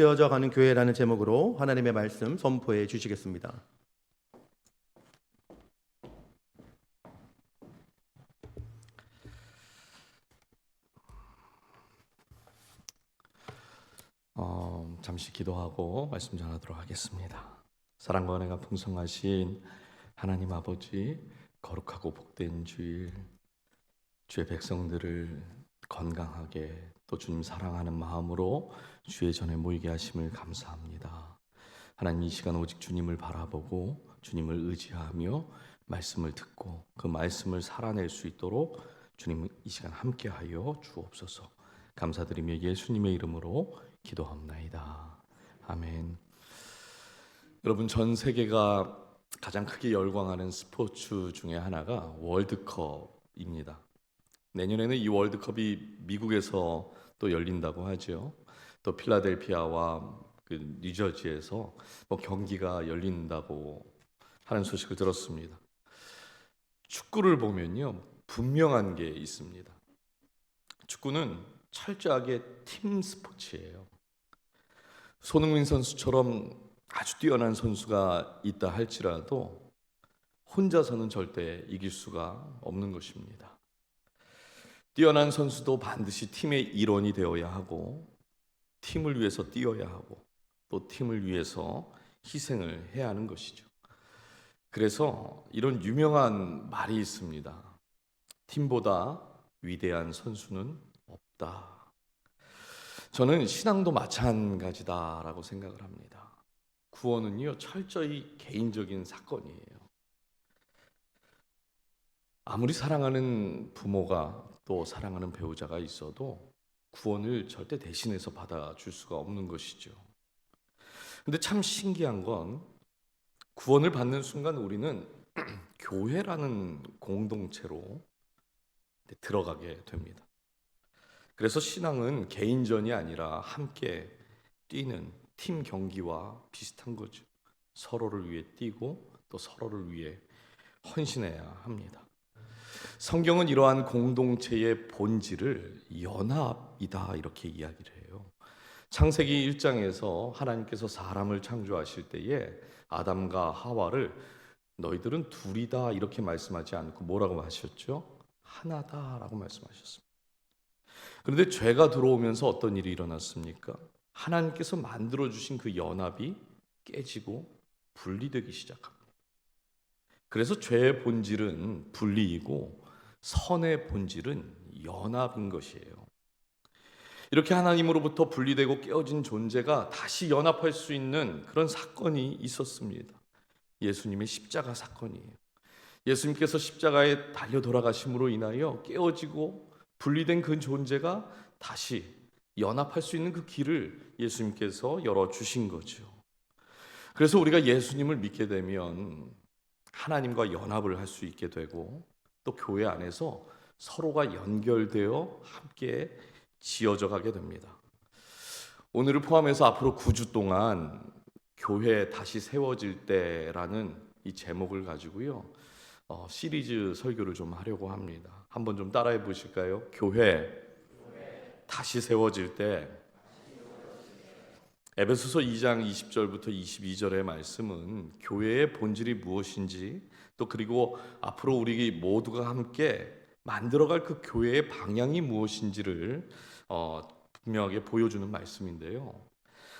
되어져 가는 교회라는 제목으로 하나님의 말씀 선포해 주시겠습니다. 잠시 기도하고 말씀 전하도록 하겠습니다. 사랑과 은혜가 풍성하신 하나님 아버지, 거룩하고 복된 주일, 주의 백성들을 건강하게 또 주님 사랑하는 마음으로 주의 전에 모이게 하심을 감사합니다. 하나님, 이 시간 오직 주님을 바라보고 주님을 의지하며 말씀을 듣고 그 말씀을 살아낼 수 있도록 주님 이 시간 함께하여 주옵소서. 감사드리며 예수님의 이름으로 기도합나이다. 아멘. 여러분, 전 세계가 가장 크게 열광하는 스포츠 중에 하나가 월드컵입니다. 내년에는 이 월드컵이 미국에서 또 열린다고 하죠. 또 필라델피아와 뉴저지에서 경기가 열린다고 하는 소식을 들었습니다. 축구를 보면요, 분명한 게 있습니다. 축구는 철저하게 팀 스포츠예요. 손흥민 선수처럼 아주 뛰어난 선수가 있다 할지라도 혼자서는 절대 이길 수가 없는 것입니다. 뛰어난 선수도 반드시 팀의 일원이 되어야 하고, 팀을 위해서 뛰어야 하고, 또 팀을 위해서 희생을 해야 하는 것이죠. 그래서 이런 유명한 말이 있습니다. 팀보다 위대한 선수는 없다. 저는 신앙도 마찬가지다라고 생각을 합니다. 구원은요, 철저히 개인적인 사건이에요. 아무리 사랑하는 부모가 또 사랑하는 배우자가 있어도 구원을 절대 대신해서 받아줄 수가 없는 것이죠. 근데 참 신기한 건 구원을 받는 순간 우리는 교회라는 공동체로 들어가게 됩니다. 그래서 신앙은 개인전이 아니라 함께 뛰는 팀 경기와 비슷한 거죠. 서로를 위해 뛰고 또 서로를 위해 헌신해야 합니다. 성경은 이러한 공동체의 본질을 연합이다 이렇게 이야기를 해요. 창세기 1장에서 하나님께서 사람을 창조하실 때에 아담과 하와를 너희들은 둘이다 이렇게 말씀하지 않고 뭐라고 하셨죠? 하나다라고 말씀하셨습니다. 그런데 죄가 들어오면서 어떤 일이 일어났습니까? 하나님께서 만들어주신 그 연합이 깨지고 분리되기 시작합니다. 그래서 죄의 본질은 분리이고 선의 본질은 연합인 것이에요. 이렇게 하나님으로부터 분리되고 깨어진 존재가 다시 연합할 수 있는 그런 사건이 있었습니다. 예수님의 십자가 사건이에요. 예수님께서 십자가에 달려 돌아가심으로 인하여 깨어지고 분리된 그 존재가 다시 연합할 수 있는 그 길을 예수님께서 열어주신 거죠. 그래서 우리가 예수님을 믿게 되면 하나님과 연합을 할 수 있게 되고 또 교회 안에서 서로가 연결되어 함께 지어져 가게 됩니다. 오늘을 포함해서 앞으로 9주 동안 교회 다시 세워질 때라는 이 제목을 가지고요, 시리즈 설교를 좀 하려고 합니다. 한번 좀 따라해 보실까요? 교회 다시 세워질 때. 에베소서 2장 20절부터 22절의 말씀은 교회의 본질이 무엇인지, 또 그리고 앞으로 우리 모두가 함께 만들어갈 그 교회의 방향이 무엇인지를 분명하게 보여주는 말씀인데요.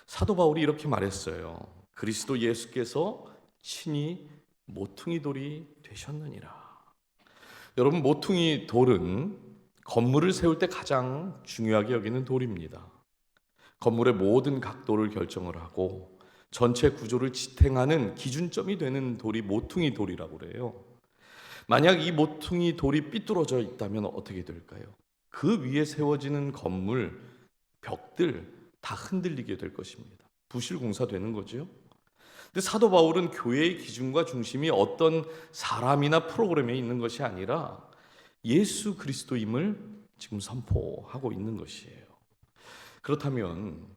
사도 바울이 이렇게 말했어요. 그리스도 예수께서 친히 모퉁이 돌이 되셨느니라. 여러분, 모퉁이 돌은 건물을 세울 때 가장 중요하게 여기는 돌입니다. 건물의 모든 각도를 결정을 하고 전체 구조를 지탱하는 기준점이 되는 돌이 모퉁이 돌이라고 그래요. 만약 이 모퉁이 돌이 삐뚤어져 있다면 어떻게 될까요? 그 위에 세워지는 건물, 벽들 다 흔들리게 될 것입니다. 부실공사되는 거죠. 근데 사도 바울은 교회의 기준과 중심이 어떤 사람이나 프로그램에 있는 것이 아니라 예수 그리스도임을 지금 선포하고 있는 것이에요. 그렇다면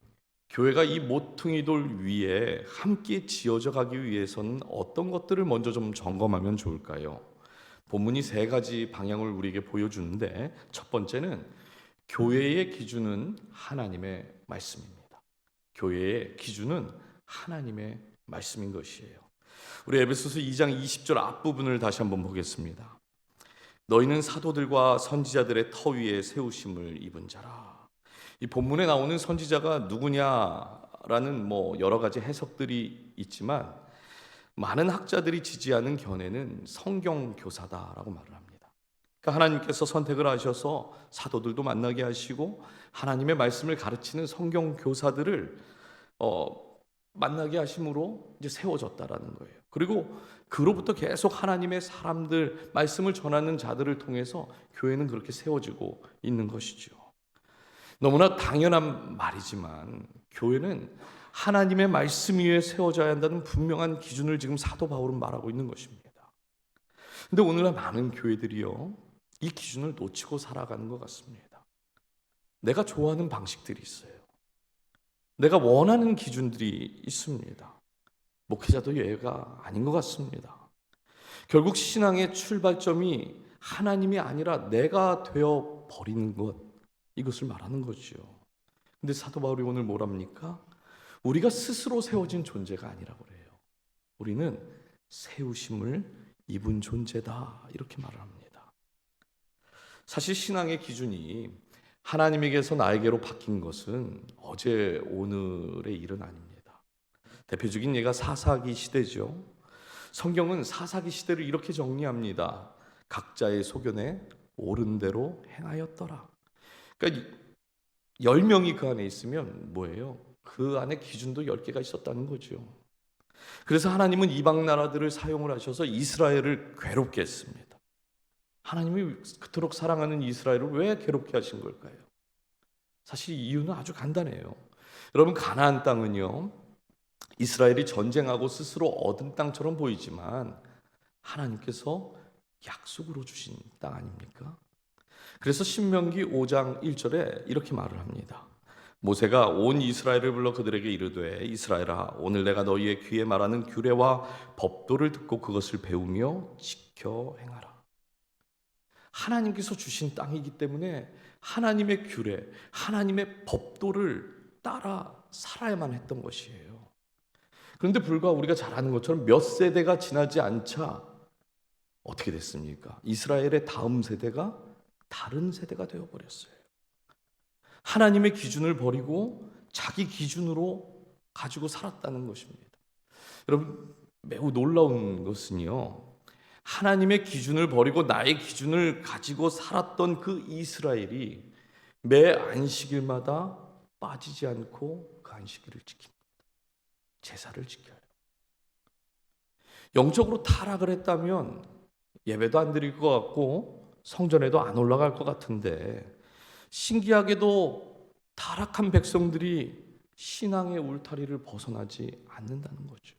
교회가 이 모퉁이 돌 위에 함께 지어져 가기 위해서는 어떤 것들을 먼저 좀 점검하면 좋을까요? 본문이 세 가지 방향을 우리에게 보여주는데, 첫 번째는 교회의 기준은 하나님의 말씀입니다. 교회의 기준은 하나님의 말씀인 것이에요. 우리 에베소서 2장 20절 앞부분을 다시 한번 보겠습니다. 너희는 사도들과 선지자들의 터 위에 세우심을 입은 자라. 이 본문에 나오는 선지자가 누구냐라는 여러 가지 해석들이 있지만 많은 학자들이 지지하는 견해는 성경 교사다라고 말을 합니다. 그러니까 하나님께서 선택을 하셔서 사도들도 만나게 하시고 하나님의 말씀을 가르치는 성경 교사들을 만나게 하심으로 이제 세워졌다라는 거예요. 그리고 그로부터 계속 하나님의 사람들, 말씀을 전하는 자들을 통해서 교회는 그렇게 세워지고 있는 것이죠. 너무나 당연한 말이지만 교회는 하나님의 말씀 위에 세워져야 한다는 분명한 기준을 지금 사도 바울은 말하고 있는 것입니다. 근데 오늘날 많은 교회들이요, 이 기준을 놓치고 살아가는 것 같습니다. 내가 좋아하는 방식들이 있어요. 내가 원하는 기준들이 있습니다. 목회자도 예외가 아닌 것 같습니다. 결국 신앙의 출발점이 하나님이 아니라 내가 되어 버리는 것, 이것을 말하는 거죠. 근데 사도 바울이 오늘 뭐랍니까? 우리가 스스로 세워진 존재가 아니라고 그래요. 우리는 세우심을 입은 존재다, 이렇게 말을 합니다. 사실 신앙의 기준이 하나님에게서 나에게로 바뀐 것은 어제 오늘의 일은 아닙니다. 대표적인 예가 사사기 시대죠. 성경은 사사기 시대를 이렇게 정리합니다. 각자의 소견에 옳은 대로 행하였더라. 그러니까 10명이 그 안에 있으면 뭐예요? 그 안에 기준도 10개가 있었다는 거죠. 그래서 하나님은 이방 나라들을 사용을 하셔서 이스라엘을 괴롭게 했습니다. 하나님이 그토록 사랑하는 이스라엘을 왜 괴롭게 하신 걸까요? 사실 이유는 아주 간단해요. 여러분, 가나안 땅은요, 이스라엘이 전쟁하고 스스로 얻은 땅처럼 보이지만 하나님께서 약속으로 주신 땅 아닙니까? 그래서 신명기 5장 1절에 이렇게 말을 합니다. 모세가 온 이스라엘을 불러 그들에게 이르되 이스라엘아, 오늘 내가 너희의 귀에 말하는 규례와 법도를 듣고 그것을 배우며 지켜 행하라. 하나님께서 주신 땅이기 때문에 하나님의 규례, 하나님의 법도를 따라 살아야만 했던 것이에요. 그런데 불과 우리가 잘 아는 것처럼 몇 세대가 지나지 않자 어떻게 됐습니까? 이스라엘의 다음 세대가 다른 세대가 되어버렸어요. 하나님의 기준을 버리고 자기 기준으로 가지고 살았다는 것입니다. 여러분, 매우 놀라운 것은요, 하나님의 기준을 버리고 나의 기준을 가지고 살았던 그 이스라엘이 매 안식일마다 빠지지 않고 그 안식일을 지킵니다. 제사를 지켜요. 영적으로 타락을 했다면 예배도 안 드릴 것 같고 성전에도 안 올라갈 것 같은데, 신기하게도 타락한 백성들이 신앙의 울타리를 벗어나지 않는다는 거죠.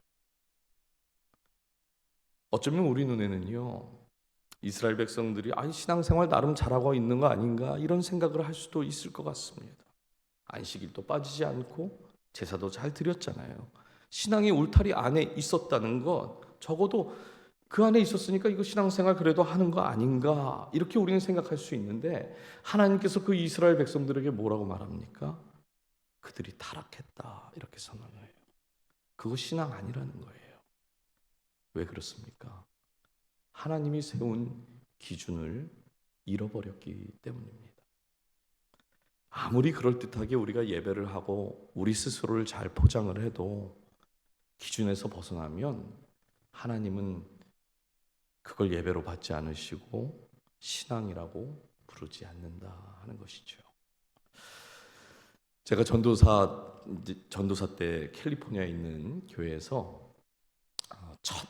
어쩌면 우리 눈에는요, 이스라엘 백성들이 신앙생활 나름 잘하고 있는 거 아닌가, 이런 생각을 할 수도 있을 것 같습니다. 안식일도 빠지지 않고 제사도 잘 드렸잖아요. 신앙의 울타리 안에 있었다는 것, 적어도 그 안에 있었으니까 이거 신앙생활 그래도 하는 거 아닌가, 이렇게 우리는 생각할 수 있는데, 하나님께서 그 이스라엘 백성들에게 뭐라고 말합니까? 그들이 타락했다, 이렇게 선언해요. 그거 신앙 아니라는 거예요. 왜 그렇습니까? 하나님이 세운 기준을 잃어버렸기 때문입니다. 아무리 그럴듯하게 우리가 예배를 하고 우리 스스로를 잘 포장을 해도 기준에서 벗어나면 하나님은 그걸 예배로 받지 않으시고 신앙이라고 부르지 않는다 하는 것이죠. 제가 전도사 때 캘리포니아에 있는 교회에서 첫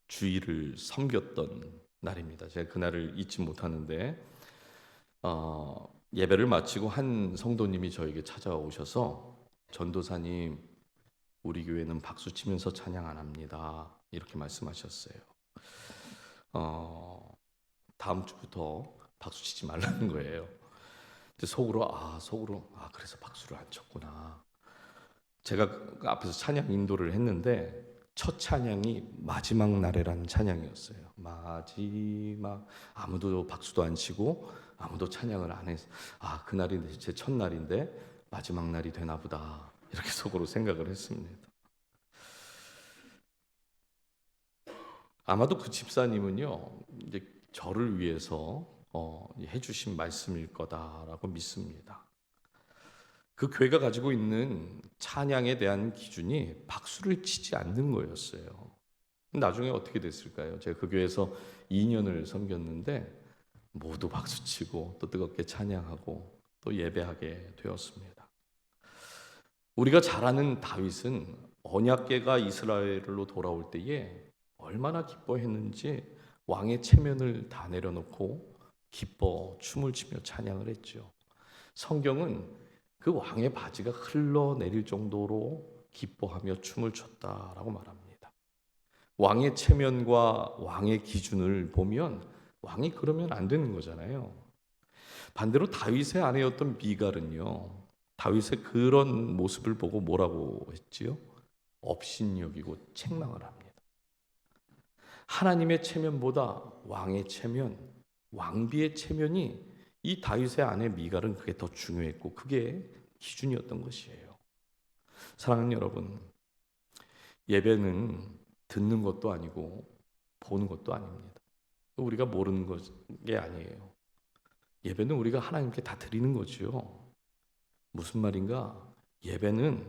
주일을 섬겼던 날입니다. 제가 그날을 잊지 못하는데, 예배를 마치고 한 성도님이 저에게 찾아오셔서, 전도사님, 우리 교회는 박수 치면서 찬양 안 합니다, 이렇게 말씀하셨어요. 다음 주부터 박수 치지 말라는 거예요. 근데 속으로 그래서 박수를 안 쳤구나. 제가 앞에서 찬양 인도를 했는데 첫 찬양이 마지막 날에라는 찬양이었어요. 마지막, 아무도 박수도 안 치고 아무도 찬양을 안 해서, 그날이 제 첫날인데 마지막 날이 되나 보다, 이렇게 속으로 생각을 했습니다. 아마도 그 집사님은요, 이제 저를 위해서 해주신 말씀일 거다라고 믿습니다. 그 교회가 가지고 있는 찬양에 대한 기준이 박수를 치지 않는 거였어요. 나중에 어떻게 됐을까요? 제가 그 교회에서 2년을 섬겼는데 모두 박수치고 또 뜨겁게 찬양하고 또 예배하게 되었습니다. 우리가 잘 아는 다윗은 언약궤가 이스라엘로 돌아올 때에 얼마나 기뻐했는지 왕의 체면을 다 내려놓고 기뻐 춤을 추며 찬양을 했죠. 성경은 그 왕의 바지가 흘러내릴 정도로 기뻐하며 춤을 췄다라고 말합니다. 왕의 체면과 왕의 기준을 보면 왕이 그러면 안 되는 거잖아요. 반대로 다윗의 아내였던 미갈은요, 다윗의 그런 모습을 보고 뭐라고 했지요? 업신여기고 책망을 합니다. 하나님의 체면보다 왕의 체면, 왕비의 체면이 이 다윗의 아내 미갈은 그게 더 중요했고 그게 기준이었던 것이에요. 사랑하는 여러분, 예배는 듣는 것도 아니고 보는 것도 아닙니다. 우리가 모르는 게 아니에요. 예배는 우리가 하나님께 다 드리는 거죠. 무슨 말인가? 예배는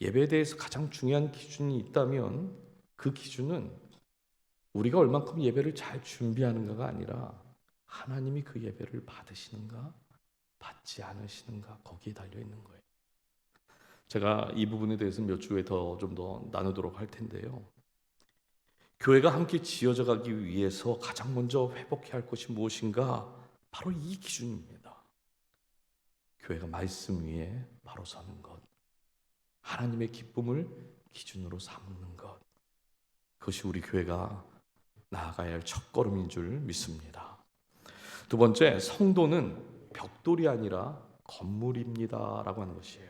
예배에 대해서 가장 중요한 기준이 있다면 그 기준은 우리가 얼만큼 예배를 잘 준비하는가가 아니라 하나님이 그 예배를 받으시는가 받지 않으시는가 거기에 달려 있는 거예요. 제가 이 부분에 대해서 몇 주 후에 좀 더 나누도록 할 텐데요. 교회가 함께 지어져 가기 위해서 가장 먼저 회복해야 할 것이 무엇인가? 바로 이 기준입니다. 교회가 말씀 위에 바로 서는 것, 하나님의 기쁨을 기준으로 삼는 것, 그것이 우리 교회가 나아가야 할 첫걸음인 줄 믿습니다. 두 번째, 성도는 벽돌이 아니라 건물입니다 라고 하는 것이에요.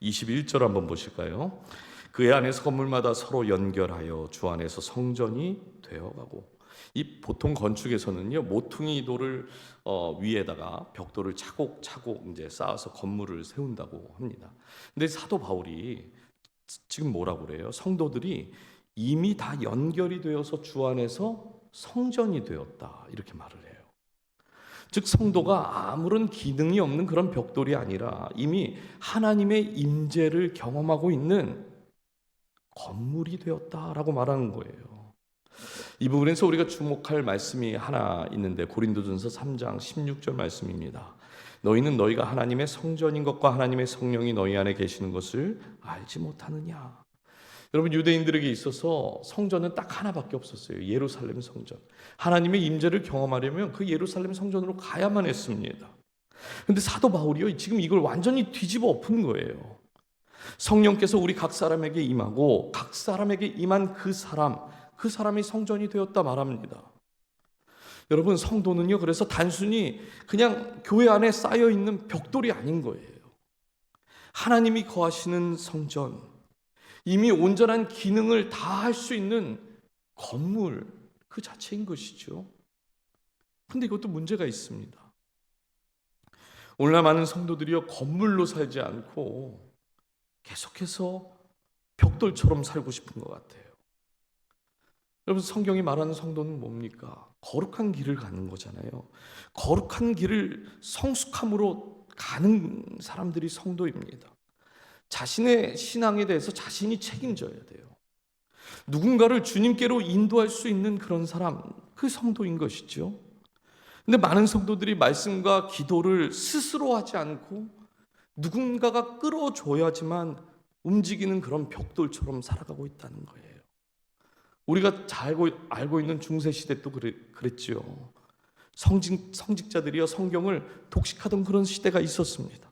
21절 한번 보실까요? 그의 안에서 건물마다 서로 연결하여 주 안에서 성전이 되어가고, 이 보통 건축에서는요, 모퉁이 돌을 위에다가 벽돌을 차곡차곡 이제 쌓아서 건물을 세운다고 합니다. 근데 사도 바울이 지금 뭐라고 그래요? 성도들이 이미 다 연결이 되어서 주 안에서 성전이 되었다 이렇게 말을 해요. 즉 성도가 아무런 기능이 없는 그런 벽돌이 아니라 이미 하나님의 임재를 경험하고 있는 건물이 되었다라고 말하는 거예요. 이 부분에서 우리가 주목할 말씀이 하나 있는데 고린도전서 3장 16절 말씀입니다. 너희는 너희가 하나님의 성전인 것과 하나님의 성령이 너희 안에 계시는 것을 알지 못하느냐. 여러분, 유대인들에게 있어서 성전은 딱 하나밖에 없었어요. 예루살렘 성전. 하나님의 임재를 경험하려면 그 예루살렘 성전으로 가야만 했습니다. 그런데 사도 바울이요, 지금 이걸 완전히 뒤집어 엎은 거예요. 성령께서 우리 각 사람에게 임하고 각 사람에게 임한 그 사람이 성전이 되었다 말합니다. 여러분, 성도는요, 그래서 단순히 그냥 교회 안에 쌓여 있는 벽돌이 아닌 거예요. 하나님이 거하시는 성전, 이미 온전한 기능을 다 할 수 있는 건물 그 자체인 것이죠. 그런데 이것도 문제가 있습니다. 오늘날 많은 성도들이요, 건물로 살지 않고 계속해서 벽돌처럼 살고 싶은 것 같아요. 여러분, 성경이 말하는 성도는 뭡니까? 거룩한 길을 가는 거잖아요. 거룩한 길을 성숙함으로 가는 사람들이 성도입니다. 자신의 신앙에 대해서 자신이 책임져야 돼요. 누군가를 주님께로 인도할 수 있는 그런 사람, 그 성도인 것이죠. 근데 많은 성도들이 말씀과 기도를 스스로 하지 않고 누군가가 끌어줘야지만 움직이는 그런 벽돌처럼 살아가고 있다는 거예요. 우리가 잘 알고 있는 중세시대 또 그랬죠. 성직자들이요, 성경을 독식하던 그런 시대가 있었습니다.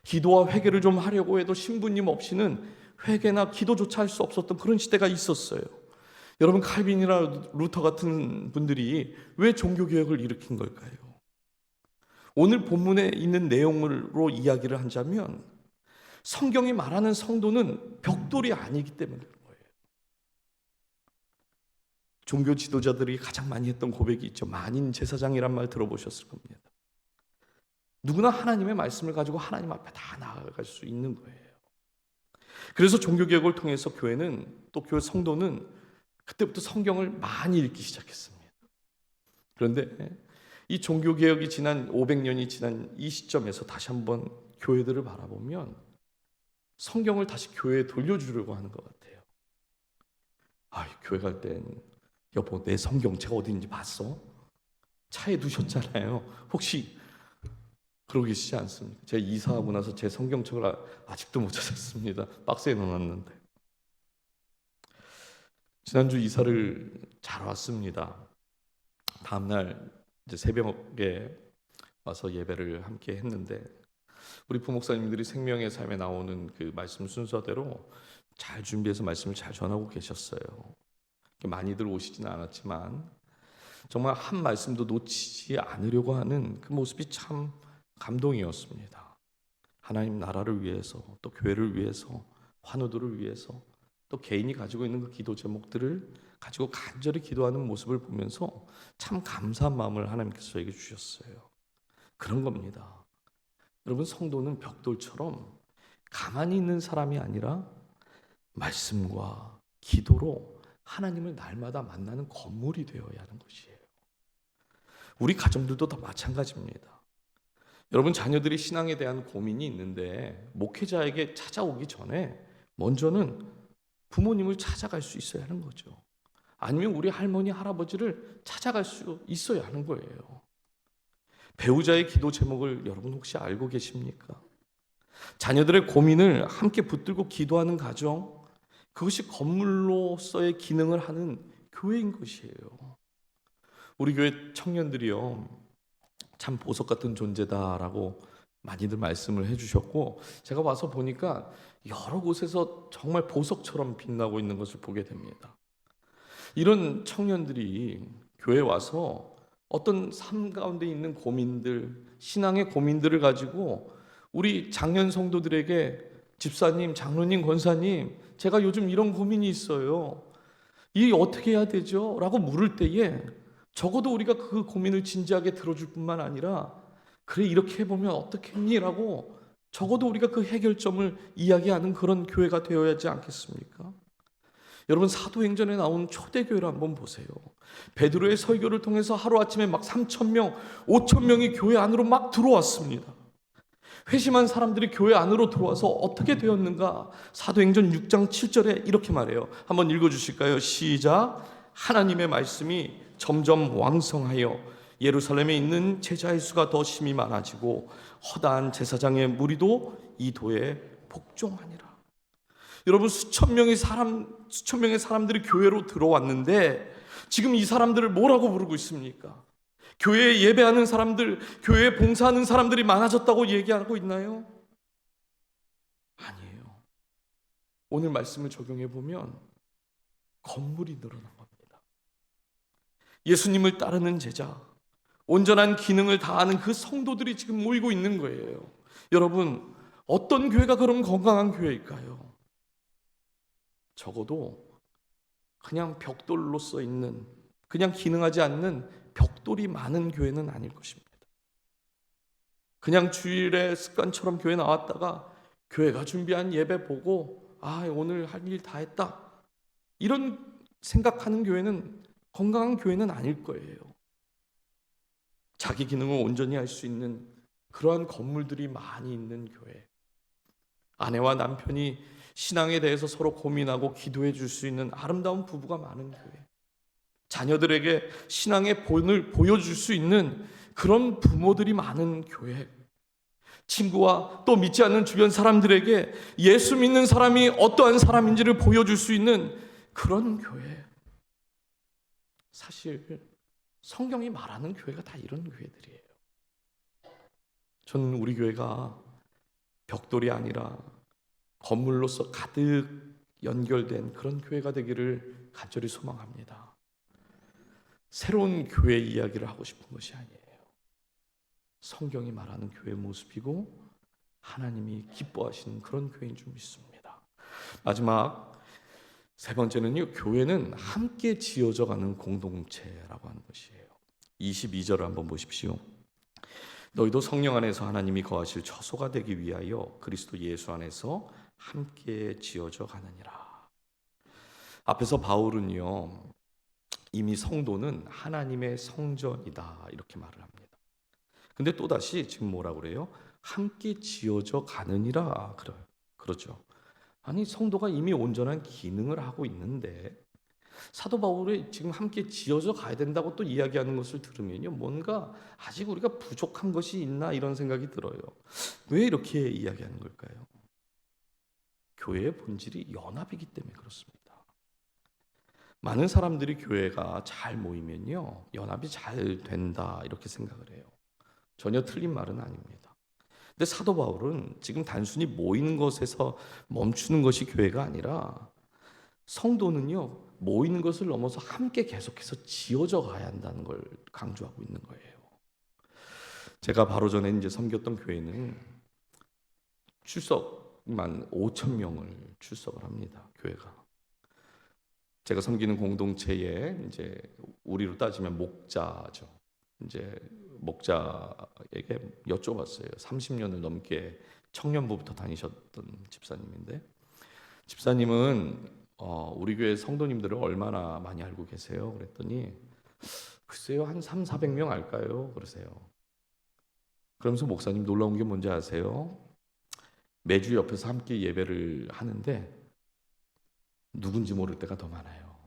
기도와 회개를 좀 하려고 해도 신부님 없이는 회개나 기도조차 할 수 없었던 그런 시대가 있었어요. 여러분, 칼빈이나 루터 같은 분들이 왜 종교개혁을 일으킨 걸까요? 오늘 본문에 있는 내용으로 이야기를 하자면 성경이 말하는 성도는 벽돌이 아니기 때문에 그런 거예요. 종교 지도자들이 가장 많이 했던 고백이 있죠. 만인 제사장이란 말 들어보셨을 겁니다. 누구나 하나님의 말씀을 가지고 하나님 앞에 다 나아갈 수 있는 거예요. 그래서 종교개혁을 통해서 교회는, 또 교회 성도는 그때부터 성경을 많이 읽기 시작했습니다. 그런데 이 종교개혁이 지난 500년이 지난 이 시점에서 다시 한번 교회들을 바라보면 성경을 다시 교회에 돌려주려고 하는 것 같아요. 교회 갈 땐 여보, 내 성경책 어디 있는지 봤어? 차에 두셨잖아요. 혹시 그러고 계시지 않습니까? 제가 이사하고 나서 제 성경책을 아직도 못 찾았습니다. 박스에 넣어놨는데. 지난주 이사를 잘 왔습니다. 다음날 이제 새벽에 와서 예배를 함께 했는데, 우리 부목사님들이 생명의 삶에 나오는 그 말씀 순서대로 잘 준비해서 말씀을 잘 전하고 계셨어요. 많이들 오시지는 않았지만 정말 한 말씀도 놓치지 않으려고 하는 그 모습이 참 감동이었습니다. 하나님 나라를 위해서, 또 교회를 위해서, 환우들을 위해서, 또 개인이 가지고 있는 그 기도 제목들을 가지고 간절히 기도하는 모습을 보면서 참 감사한 마음을 하나님께서 저에게 주셨어요. 그런 겁니다. 여러분, 성도는 벽돌처럼 가만히 있는 사람이 아니라 말씀과 기도로 하나님을 날마다 만나는 건물이 되어야 하는 것이에요. 우리 가정들도 다 마찬가지입니다. 여러분, 자녀들이 신앙에 대한 고민이 있는데 목회자에게 찾아오기 전에 먼저는 부모님을 찾아갈 수 있어야 하는 거죠. 아니면 우리 할머니, 할아버지를 찾아갈 수 있어야 하는 거예요. 배우자의 기도 제목을 여러분 혹시 알고 계십니까? 자녀들의 고민을 함께 붙들고 기도하는 가정, 그것이 건물로서의 기능을 하는 교회인 것이에요. 우리 교회 청년들이요, 참 보석 같은 존재다라고 많이들 말씀을 해주셨고, 제가 와서 보니까 여러 곳에서 정말 보석처럼 빛나고 있는 것을 보게 됩니다. 이런 청년들이 교회에 와서 어떤 삶 가운데 있는 고민들, 신앙의 고민들을 가지고 우리 장년 성도들에게, 집사님, 장로님, 권사님, 제가 요즘 이런 고민이 있어요. 이 어떻게 해야 되죠? 라고 물을 때에 적어도 우리가 그 고민을 진지하게 들어줄 뿐만 아니라, 그래, 이렇게 해보면 어떻겠니? 라고 적어도 우리가 그 해결점을 이야기하는 그런 교회가 되어야 하지 않겠습니까? 여러분, 사도행전에 나온 초대교회를 한번 보세요. 베드로의 설교를 통해서 하루아침에 막 3,000명, 5,000명이 교회 안으로 막 들어왔습니다. 회심한 사람들이 교회 안으로 들어와서 어떻게 되었는가? 사도행전 6장 7절에 이렇게 말해요. 한번 읽어주실까요? 시작. 하나님의 말씀이 점점 왕성하여 예루살렘에 있는 제자의 수가 더 심히 많아지고 허다한 제사장의 무리도 이 도에 복종하니라. 여러분, 수천 명의 사람들이 교회로 들어왔는데 지금 이 사람들을 뭐라고 부르고 있습니까? 교회에 예배하는 사람들, 교회에 봉사하는 사람들이 많아졌다고 얘기하고 있나요? 아니에요. 오늘 말씀을 적용해 보면 건물이 늘어난 겁니다. 예수님을 따르는 제자, 온전한 기능을 다하는 그 성도들이 지금 모이고 있는 거예요. 여러분, 어떤 교회가 그럼 건강한 교회일까요? 적어도 그냥 벽돌로 써 있는, 그냥 기능하지 않는 벽돌이 많은 교회는 아닐 것입니다. 그냥 주일에 습관처럼 교회 나왔다가 교회가 준비한 예배 보고 오늘 할 일 다 했다, 이런 생각하는 교회는 건강한 교회는 아닐 거예요. 자기 기능을 온전히 할 수 있는 그러한 건물들이 많이 있는 교회, 아내와 남편이 신앙에 대해서 서로 고민하고 기도해 줄 수 있는 아름다운 부부가 많은 교회, 자녀들에게 신앙의 본을 보여줄 수 있는 그런 부모들이 많은 교회, 친구와 또 믿지 않는 주변 사람들에게 예수 믿는 사람이 어떠한 사람인지를 보여줄 수 있는 그런 교회. 사실 성경이 말하는 교회가 다 이런 교회들이에요. 저는 우리 교회가 벽돌이 아니라 건물로서 가득 연결된 그런 교회가 되기를 간절히 소망합니다. 새로운 교회 이야기를 하고 싶은 것이 아니에요. 성경이 말하는 교회 모습이고 하나님이 기뻐하시는 그런 교회인 줄 믿습니다. 마지막 세 번째는요, 교회는 함께 지어져 가는 공동체라고 하는 것이에요. 22절을 한번 보십시오. 너희도 성령 안에서 하나님이 거하실 처소가 되기 위하여 그리스도 예수 안에서 함께 지어져 가느니라. 앞에서 바울은요, 이미 성도는 하나님의 성전이다 이렇게 말을 합니다. 근데 또다시 지금 뭐라고 그래요? 함께 지어져 가느니라 그래요. 그렇죠. 아니, 성도가 이미 온전한 기능을 하고 있는데 사도 바울이 지금 함께 지어져 가야 된다고 또 이야기하는 것을 들으면요, 뭔가 아직 우리가 부족한 것이 있나 이런 생각이 들어요. 왜 이렇게 이야기하는 걸까요? 교회의 본질이 연합이기 때문에 그렇습니다. 많은 사람들이 교회가 잘 모이면요, 연합이 잘 된다 이렇게 생각을 해요. 전혀 틀린 말은 아닙니다. 근데 사도 바울은 지금 단순히 모이는 것에서 멈추는 것이 교회가 아니라 성도는요, 모이는 것을 넘어서 함께 계속해서 지어져 가야 한다는 걸 강조하고 있는 거예요. 제가 바로 전에 이제 섬겼던 교회는 출석만 5,000명을 출석을 합니다. 교회가. 제가 섬기는 공동체에 이제 우리로 따지면 목자죠. 이제 목자에게 여쭤봤어요. 30년을 넘게 청년부부터 다니셨던 집사님인데, 집사님은 우리 교회 성도님들을 얼마나 많이 알고 계세요? 그랬더니 글쎄요, 한 300-400명 알까요? 그러세요. 그러면서 목사님 놀라운 게 뭔지 아세요? 매주 옆에서 함께 예배를 하는데 누군지 모를 때가 더 많아요.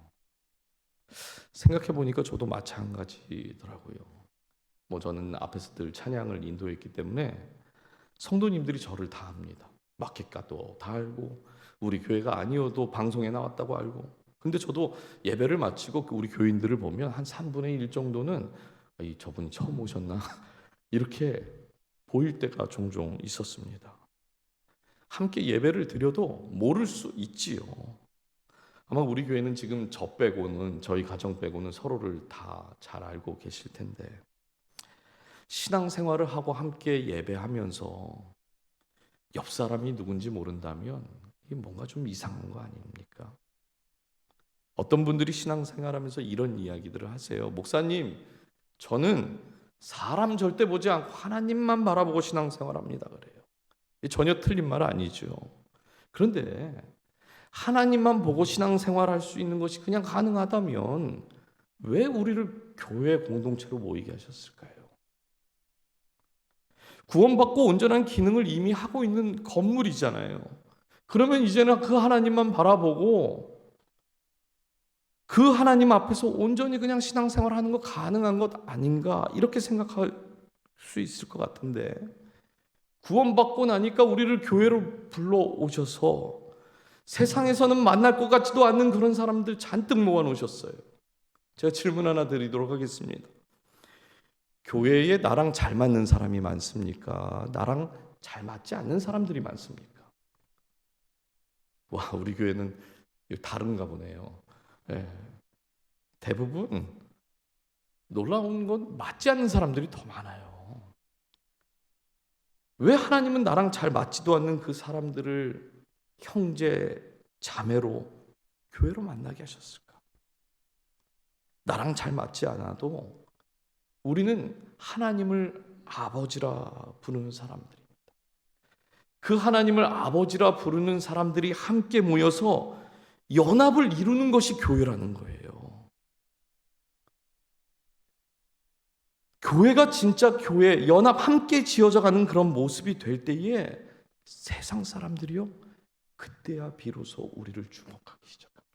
생각해 보니까 저도 마찬가지더라고요. 저는 앞에서 늘 찬양을 인도했기 때문에 성도님들이 저를 다 압니다. 마켓가도 다 알고, 우리 교회가 아니어도 방송에 나왔다고 알고. 근데 저도 예배를 마치고 우리 교인들을 보면 한 3분의 1 정도는 저분이 처음 오셨나 이렇게 보일 때가 종종 있었습니다. 함께 예배를 드려도 모를 수 있지요. 아마 우리 교회는 지금 저희 가정 빼고는 서로를 다 잘 알고 계실 텐데, 신앙생활을 하고 함께 예배하면서 옆 사람이 누군지 모른다면 이게 뭔가 좀 이상한 거 아닙니까? 어떤 분들이 신앙생활하면서 이런 이야기들을 하세요. 목사님, 저는 사람 절대 보지 않고 하나님만 바라보고 신앙생활합니다 그래요. 전혀 틀린 말 아니죠. 그런데 하나님만 보고 신앙생활할 수 있는 것이 그냥 가능하다면 왜 우리를 교회 공동체로 모이게 하셨을까요? 구원받고 온전한 기능을 이미 하고 있는 건물이잖아요. 그러면 이제는 그 하나님만 바라보고 그 하나님 앞에서 온전히 그냥 신앙생활하는 거 가능한 것 아닌가 이렇게 생각할 수 있을 것 같은데, 구원받고 나니까 우리를 교회로 불러오셔서 세상에서는 만날 것 같지도 않는 그런 사람들 잔뜩 모아놓으셨어요. 제가 질문 하나 드리도록 하겠습니다. 교회에 나랑 잘 맞는 사람이 많습니까? 나랑 잘 맞지 않는 사람들이 많습니까? 와, 우리 교회는 다른가 보네요. 네. 대부분 놀라운 건 맞지 않는 사람들이 더 많아요. 왜 하나님은 나랑 잘 맞지도 않는 그 사람들을 형제, 자매로 교회로 만나게 하셨을까? 나랑 잘 맞지 않아도 우리는 하나님을 아버지라 부르는 사람들입니다. 그 하나님을 아버지라 부르는 사람들이 함께 모여서 연합을 이루는 것이 교회라는 거예요. 교회가 진짜 교회, 연합 함께 지어져가는 그런 모습이 될 때에 세상 사람들이요, 그때야 비로소 우리를 주목하기 시작합니다.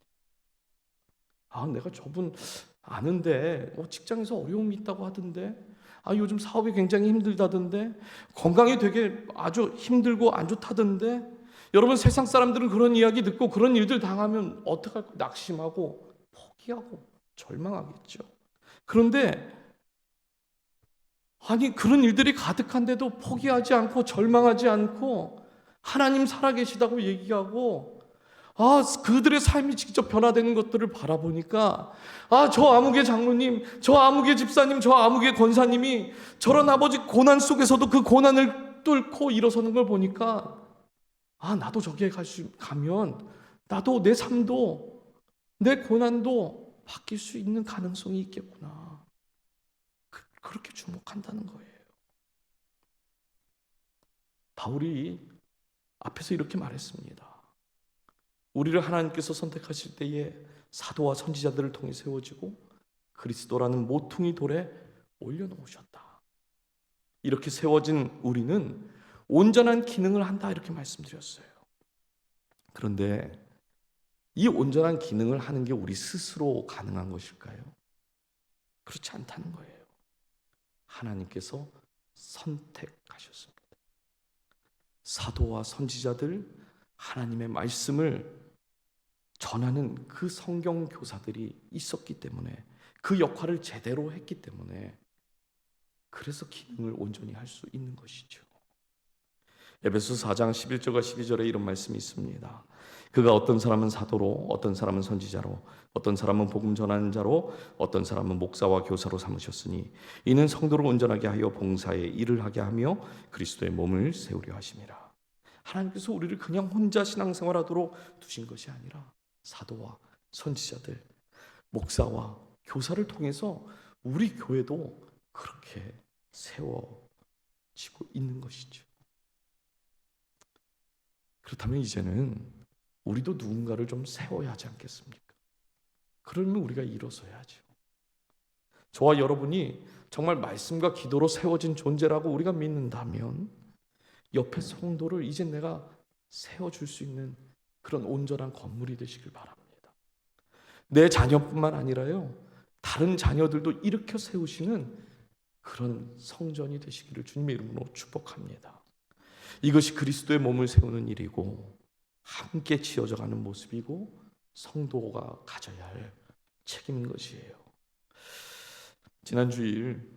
내가 저분 아는데 직장에서 어려움이 있다고 하던데, 요즘 사업이 굉장히 힘들다던데, 건강이 되게 아주 힘들고 안 좋다던데. 여러분, 세상 사람들은 그런 이야기 듣고 그런 일들 당하면 어떡할까? 낙심하고 포기하고 절망하겠죠. 그런데 그런 일들이 가득한데도 포기하지 않고 절망하지 않고 하나님 살아계시다고 얘기하고 그들의 삶이 직접 변화되는 것들을 바라보니까 저 아무개 장로님, 저 아무개 집사님, 저 아무개 권사님이 저런 아버지 고난 속에서도 그 고난을 뚫고 일어서는 걸 보니까 나도 저기에 가면 나도 내 삶도 내 고난도 바뀔 수 있는 가능성이 있겠구나. 그렇게 주목한다는 거예요. 바울이 앞에서 이렇게 말했습니다. 우리를 하나님께서 선택하실 때에 사도와 선지자들을 통해 세워지고 그리스도라는 모퉁이 돌에 올려놓으셨다. 이렇게 세워진 우리는 온전한 기능을 한다, 이렇게 말씀드렸어요. 그런데 이 온전한 기능을 하는 게 우리 스스로 가능한 것일까요? 그렇지 않다는 거예요. 하나님께서 선택하셨습니다. 사도와 선지자들, 하나님의 말씀을 전하는 그 성경 교사들이 있었기 때문에, 그 역할을 제대로 했기 때문에, 그래서 기능을 온전히 할 수 있는 것이죠. 에베소서 4장 11절과 12절에 이런 말씀이 있습니다. 그가 어떤 사람은 사도로, 어떤 사람은 선지자로, 어떤 사람은 복음 전하는 자로, 어떤 사람은 목사와 교사로 삼으셨으니 이는 성도를 온전하게 하여 봉사에 일을 하게 하며 그리스도의 몸을 세우려 하심이라. 하나님께서 우리를 그냥 혼자 신앙생활하도록 두신 것이 아니라 사도와 선지자들, 목사와 교사를 통해서 우리 교회도 그렇게 세워지고 있는 것이죠. 그렇다면 이제는 우리도 누군가를 좀 세워야 하지 않겠습니까? 그러면 우리가 일어서야죠. 저와 여러분이 정말 말씀과 기도로 세워진 존재라고 우리가 믿는다면 옆에 성도를 이제 내가 세워줄 수 있는 그런 온전한 건물이 되시길 바랍니다. 내 자녀뿐만 아니라요, 다른 자녀들도 일으켜 세우시는 그런 성전이 되시기를 주님의 이름으로 축복합니다. 이것이 그리스도의 몸을 세우는 일이고 함께 지어져가는 모습이고 성도가 가져야 할 책임인 것이에요. 지난 주일